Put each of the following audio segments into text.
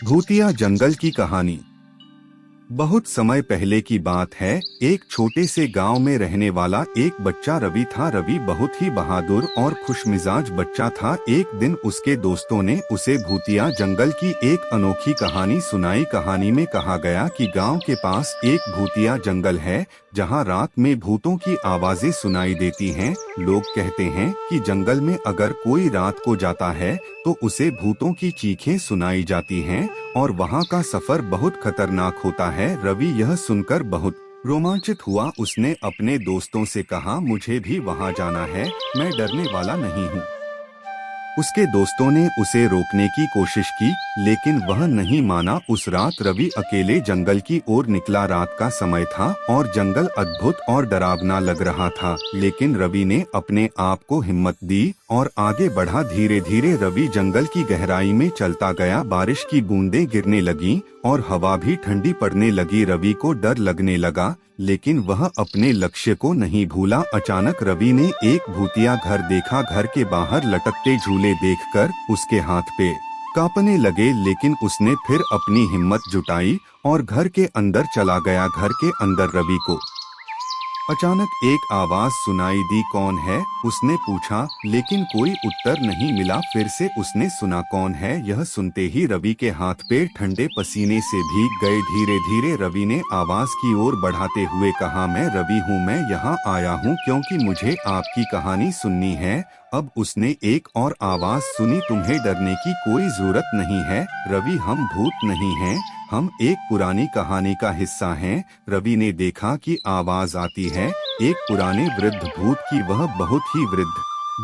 भूतिया जंगल की कहानी। बहुत समय पहले की बात है। एक छोटे से गांव में रहने वाला एक बच्चा रवि था। रवि बहुत ही बहादुर और खुशमिजाज बच्चा था। एक दिन उसके दोस्तों ने उसे भूतिया जंगल की एक अनोखी कहानी सुनाई। कहानी में कहा गया कि गांव के पास एक भूतिया जंगल है, जहां रात में भूतों की आवाजें सुनाई देती हैं। लोग कहते हैं कि जंगल में अगर कोई रात को जाता है तो उसे भूतों की चीखें सुनाई जाती हैं और वहां का सफर बहुत खतरनाक होता है। रवि यह सुनकर बहुत रोमांचित हुआ। उसने अपने दोस्तों से कहा, मुझे भी वहां जाना है, मैं डरने वाला नहीं हूँ। उसके दोस्तों ने उसे रोकने की कोशिश की, लेकिन वह नहीं माना। उस रात रवि अकेले जंगल की ओर निकला। रात का समय था और जंगल अद्भुत और डरावना लग रहा था, लेकिन रवि ने अपने आप को हिम्मत दी और आगे बढ़ा। धीरे धीरे रवि जंगल की गहराई में चलता गया। बारिश की बूंदें गिरने लगीं और हवा भी ठंडी पड़ने लगी। रवि को डर लगने लगा, लेकिन वह अपने लक्ष्य को नहीं भूला। अचानक रवि ने एक भूतिया घर देखा। घर के बाहर लटकते झूले देखकर उसके हाथ पे कांपने लगे, लेकिन उसने फिर अपनी हिम्मत जुटाई और घर के अंदर चला गया। घर के अंदर रवि को अचानक एक आवाज सुनाई दी। कौन है? उसने पूछा, लेकिन कोई उत्तर नहीं मिला। फिर से उसने सुना, कौन है? यह सुनते ही रवि के हाथ पैर ठंडे पसीने से भीग गए। धीरे धीरे रवि ने आवाज की ओर बढ़ाते हुए कहा, मैं रवि हूँ, मैं यहाँ आया हूँ क्योंकि मुझे आपकी कहानी सुननी है। अब उसने एक और आवाज सुनी, तुम्हें डरने की कोई जरूरत नहीं है रवि, हम भूत नहीं हैं, हम एक पुरानी कहानी का हिस्सा हैं। रवि ने देखा कि आवाज आती है एक पुराने वृद्ध भूत की। वह बहुत ही वृद्ध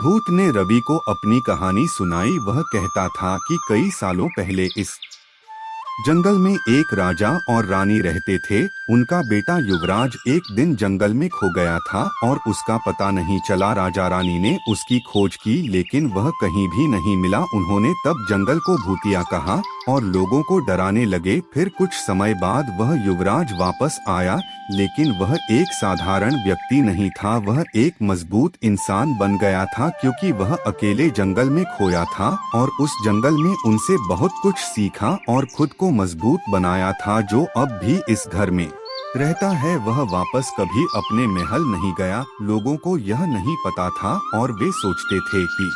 भूत ने रवि को अपनी कहानी सुनाई। वह कहता था कि कई सालों पहले इस जंगल में एक राजा और रानी रहते थे। उनका बेटा युवराज एक दिन जंगल में खो गया था और उसका पता नहीं चला। राजा रानी ने उसकी खोज की, लेकिन वह कहीं भी नहीं मिला। उन्होंने तब जंगल को भूतिया कहा और लोगों को डराने लगे। फिर कुछ समय बाद वह युवराज वापस आया, लेकिन वह एक साधारण व्यक्ति नहीं था, वह एक मजबूत इंसान बन गया था, क्योंकि वह अकेले जंगल में खोया था और उस जंगल में उनसे बहुत कुछ सीखा और खुद को मजबूत बनाया था। जो अब भी इस घर में रहता है, वह वापस कभी अपने महल नहीं गया। लोगों को यह नहीं पता था और वे सोचते थे कि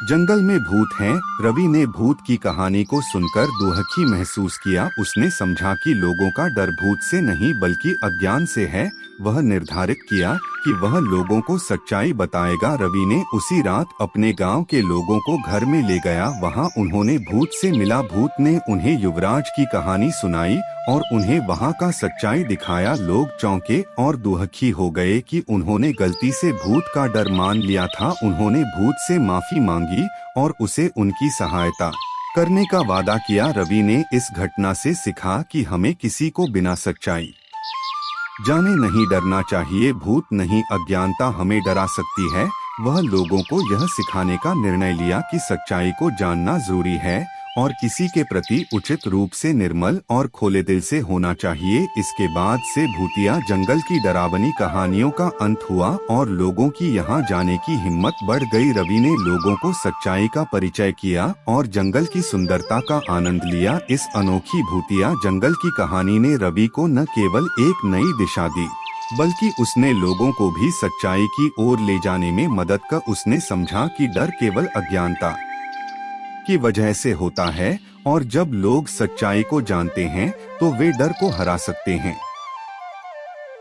जंगल में भूत हैं। रवि ने भूत की कहानी को सुनकर दुखी महसूस किया। उसने समझा कि लोगों का डर भूत से नहीं बल्कि अज्ञान से है। वह निर्धारित किया कि वह लोगों को सच्चाई बताएगा। रवि ने उसी रात अपने गांव के लोगों को घर में ले गया। वहां उन्होंने भूत से मिला। भूत ने उन्हें युवराज की कहानी सुनाई और उन्हें वहां का सच्चाई दिखाया। लोग चौंके और दुखी हो गए कि उन्होंने गलती से भूत का डर मान लिया था। उन्होंने भूत से माफी मांगी और उसे उनकी सहायता करने का वादा किया। रवि ने इस घटना से सीखा कि हमें किसी को बिना सच्चाई जाने नहीं डरना चाहिए। भूत नहीं, अज्ञानता हमें डरा सकती है। वह लोगों को यह सिखाने का निर्णय लिया कि सच्चाई को जानना जरूरी है और किसी के प्रति उचित रूप से निर्मल और खोले दिल से होना चाहिए। इसके बाद से भूतिया जंगल की डरावनी कहानियों का अंत हुआ और लोगों की यहाँ जाने की हिम्मत बढ़ गई। रवि ने लोगों को सच्चाई का परिचय किया और जंगल की सुंदरता का आनंद लिया। इस अनोखी भूतिया जंगल की कहानी ने रवि को न केवल एक नई दिशा दी, बल्कि उसने लोगों को भी सच्चाई की ओर ले जाने में मदद कर। उसने समझा कि डर केवल अज्ञानता की वजह से होता है और जब लोग सच्चाई को जानते हैं तो वे डर को हरा सकते हैं।